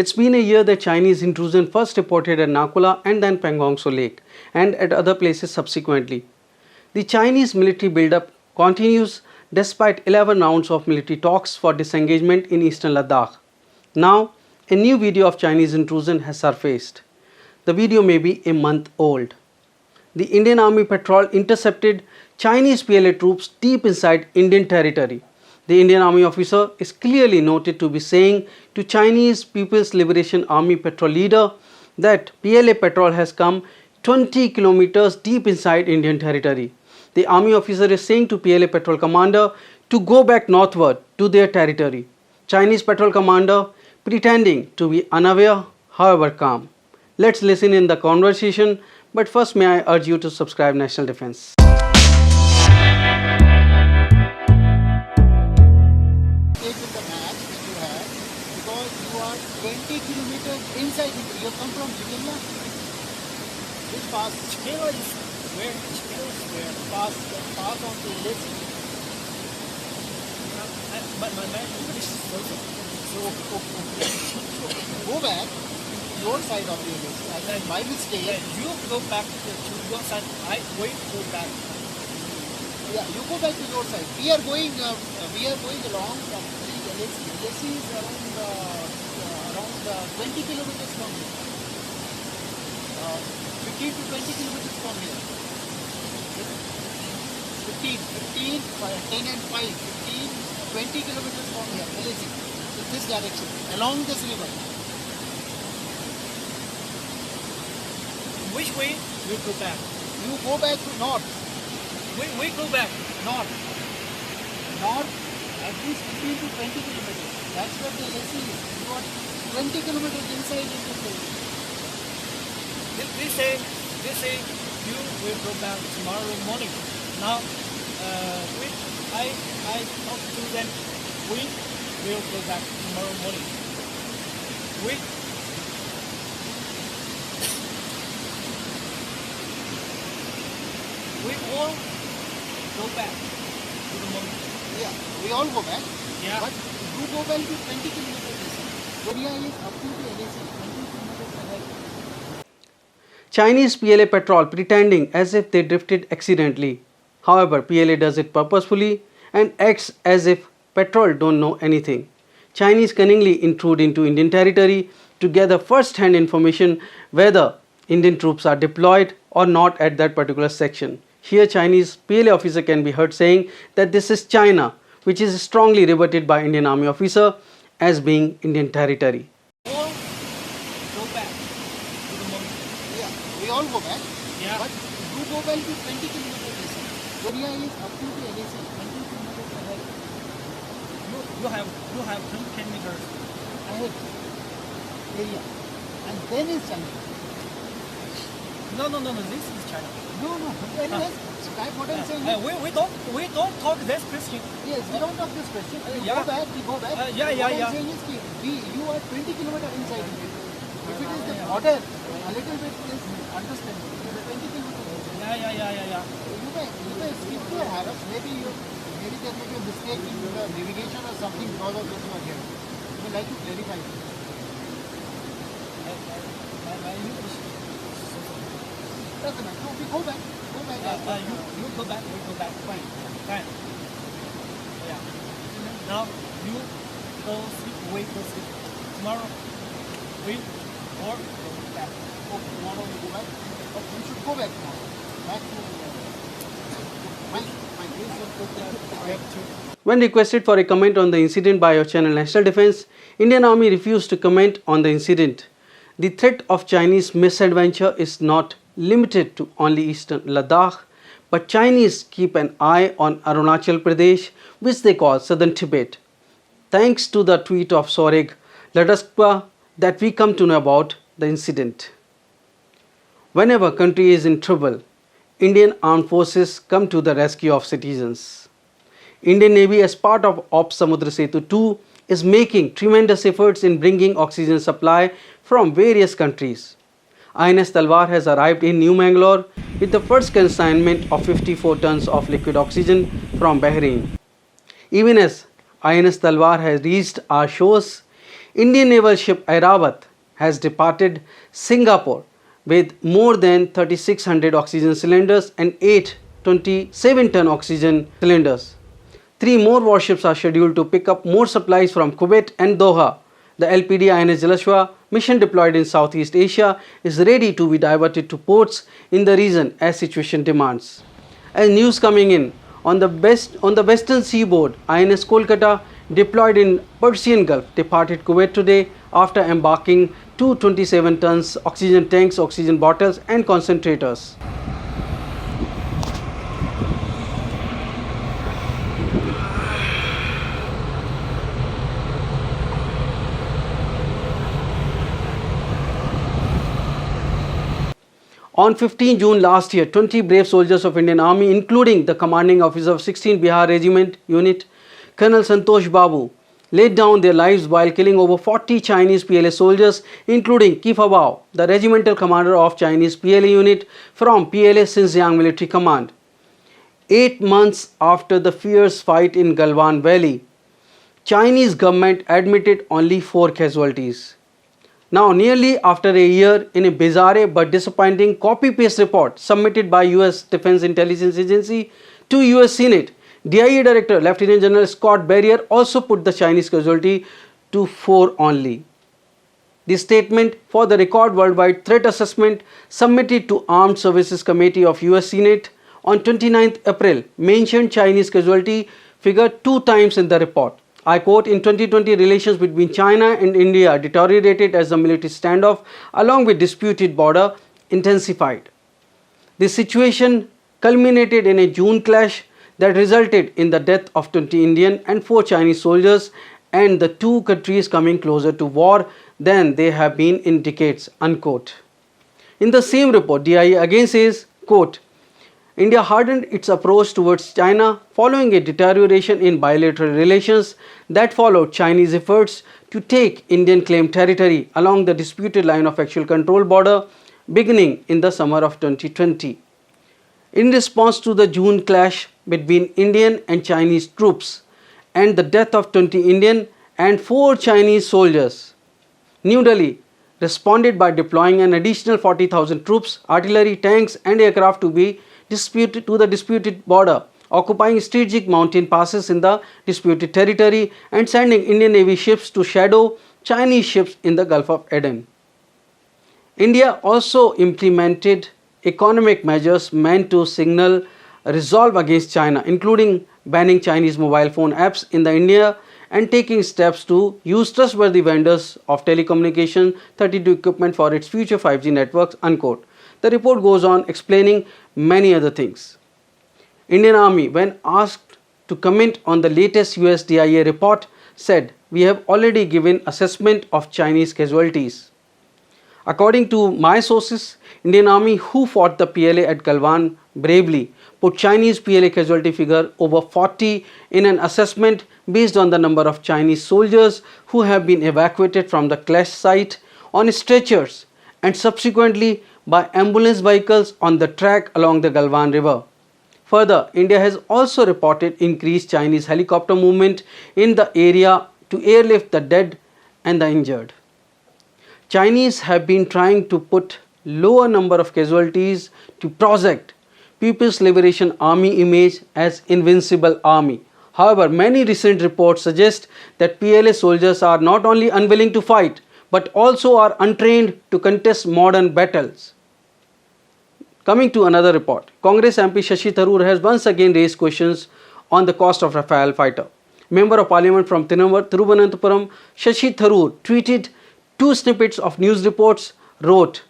It's been a year that Chinese intrusion first reported at Nakula and then Pangong Tso Lake and at other places subsequently. The Chinese military buildup continues despite 11 rounds of military talks for disengagement in eastern Ladakh. Now, a new video of Chinese intrusion has surfaced. The video may be a month old. The Indian Army patrol intercepted Chinese PLA troops deep inside Indian territory. The Indian Army officer is clearly noted to be saying to Chinese People's Liberation Army patrol leader that PLA patrol has come 20 kilometers deep inside Indian territory. The army officer is saying to PLA patrol commander to go back northward to their territory. Chinese patrol commander pretending to be unaware, however calm. Let's listen in the conversation, but first may I urge you to subscribe National Defense. Inside India, you come from Chikela? Which pass? Chikela is where? Chikela is where? Pass on to list. But my man English is also. So, go back to your side of the list. I said, my mistake. Yeah, you go back to your side. I wait to go back. Yeah, you go back to your side. We are going along from the LAC is around 20 kilometers from here. 15 to 20 kilometers from here. 10 and 5, 15, 20 kilometers from here, LAC, in this direction, along this river. Which way we go back? You go back to north. We go back North, at least 15 to 20 kilometers. That's what the LAC is. You are 20 kilometers inside Indian territory. They say you will go back tomorrow morning. Now, I talked to them. We will go back tomorrow morning. We all go back to the morning. Yeah, we all go back. Yeah. But you go back to 20 kilometers distance. Area is up to the LAC, 20 kilometers ahead. Chinese PLA patrol pretending as if they drifted accidentally. However, PLA does it purposefully and acts as if patrol don't know anything. Chinese cunningly intrude into Indian territory to gather first-hand information whether Indian troops are deployed or not at that particular section. Here, Chinese PLA officer can be heard saying that this is China, which is strongly rebutted by Indian Army officer as being Indian territory. All go back to the morning. Yeah, we all go back. Yeah. But you go back to 20 kilometers distance. Area is up to the LAC, 20 kilometers ahead. You have 20 kilometers. Ahead. Area. And then is China. No. This is China. No. Anyways, what I'm saying is, We don't talk this question. yes, we don't talk this question. We Yeah. go back. What I'm saying is, you are 20 kilometers inside India. If it is the border, a little bit is understandable. You are 20 kilometers. Yeah. You may skip your Harris. Maybe there may be a mistake in the navigation or something because of this you are here. We would like to clarify this. My English. Doesn't matter. No, we go back. You go back. We go back. Fine. Yeah. Now you go sleep. We go sleep. Tomorrow we or go back. Oh, tomorrow we go back. Oh, we should go back now. Back to When requested for a comment on the incident by your channel National Defense, Indian Army refused to comment on the incident. The threat of Chinese misadventure is not limited to only eastern Ladakh, but Chinese keep an eye on Arunachal Pradesh, which they call southern Tibet. Thanks to the tweet of Soreg Ladaskwa that we come to know about the incident. Whenever country is in trouble, Indian armed forces come to the rescue of citizens. Indian Navy, as part of Ops Samudra Setu 2, is making tremendous efforts in bringing oxygen supply from various countries. INS Talwar has arrived in New Mangalore with the first consignment of 54 tons of liquid oxygen from Bahrain. Even as INS Talwar has reached our shores, Indian naval ship Airavat has departed Singapore with more than 3,600 oxygen cylinders and 8 27-ton oxygen cylinders. 3 more warships are scheduled to pick up more supplies from Kuwait and Doha. The LPD INS Jalashwa, mission deployed in Southeast Asia, is ready to be diverted to ports in the region as situation demands. As news coming in, on the western seaboard, INS Kolkata, deployed in Persian Gulf, departed Kuwait today after embarking 2 27 tons oxygen tanks, oxygen bottles and concentrators. On 15 June last year, 20 brave soldiers of Indian Army, including the commanding officer of 16 Bihar Regiment Unit, Colonel Santosh Babu, laid down their lives while killing over 40 Chinese PLA soldiers, including Kifa Bao, the regimental commander of Chinese PLA unit from PLA Xinjiang Military Command. 8 months after the fierce fight in Galwan Valley, Chinese government admitted only 4 casualties. Now, nearly after a year, in a bizarre but disappointing copy-paste report submitted by US Defense Intelligence Agency to US Senate, DIA Director Lieutenant General Scott Barrier also put the Chinese casualty to 4 only. The statement for the record worldwide threat assessment submitted to Armed Services Committee of US Senate on 29th April mentioned Chinese casualty figure 2 times in the report. I quote, in 2020, relations between China and India deteriorated as the military standoff along with disputed border intensified. This situation culminated in a June clash that resulted in the death of 20 Indian and 4 Chinese soldiers and the 2 countries coming closer to war than they have been in decades, unquote. In the same report, DIA again says, quote, India hardened its approach towards China following a deterioration in bilateral relations that followed Chinese efforts to take Indian claimed territory along the disputed line of actual control border beginning in the summer of 2020. In response to the June clash between Indian and Chinese troops and the death of 20 Indian and 4 Chinese soldiers, New Delhi responded by deploying an additional 40,000 troops, artillery, tanks and aircraft to the disputed border, occupying strategic mountain passes in the disputed territory and sending Indian Navy ships to shadow Chinese ships in the Gulf of Aden. India also implemented economic measures meant to signal resolve against China, including banning Chinese mobile phone apps in the India and taking steps to use trustworthy vendors of telecommunication 32 equipment for its future 5G networks, unquote. The report goes on explaining many other things. Indian Army, when asked to comment on the latest US DIA report, said, we have already given assessment of Chinese casualties. According to my sources, Indian Army, who fought the PLA at Galwan bravely, put Chinese PLA casualty figure over 40 in an assessment based on the number of Chinese soldiers who have been evacuated from the clash site on stretchers and subsequently by ambulance vehicles on the track along the Galwan River. Further, India has also reported increased Chinese helicopter movement in the area to airlift the dead and the injured. Chinese have been trying to put lower number of casualties to project People's Liberation Army image as invincible army. However, many recent reports suggest that PLA soldiers are not only unwilling to fight but also are untrained to contest modern battles. Coming to another report, Congress MP Shashi Tharoor has once again raised questions on the cost of Rafale fighter. Member of Parliament from Thiruvananthapuram, Shashi Tharoor tweeted 2 snippets of news reports, wrote,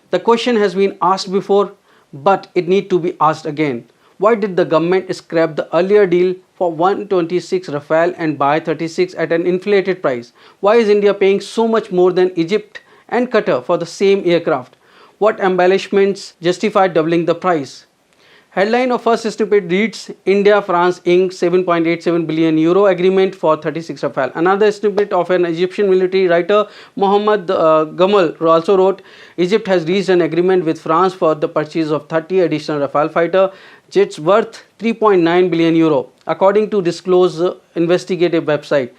the question has been asked before, but it need to be asked again. Why did the government scrap the earlier deal for 126 Rafale and buy 36 at an inflated price? Why is India paying so much more than Egypt and Qatar for the same aircraft? What embellishments justify doubling the price? Headline of first snippet reads, India-France Inc. 7.87 billion euro agreement for 36 Rafale. Another snippet of an Egyptian military writer, Mohammed Gamal, also wrote, Egypt has reached an agreement with France for the purchase of 30 additional Rafale fighter jets worth 3.9 billion euro, according to disclosed investigative website.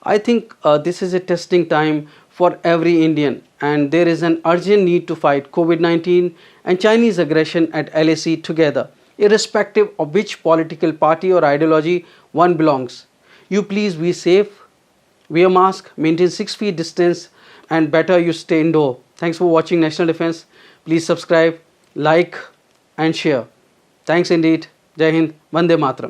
I think this is a testing time for every Indian, and there is an urgent need to fight COVID 19 and Chinese aggression at LAC together, irrespective of which political party or ideology one belongs. You please be safe, wear mask, maintain 6 feet distance, and better you stay indoor. Thanks for watching National Defense. Please subscribe, like, and share. Thanks indeed. Jai Hind. Vande Matram.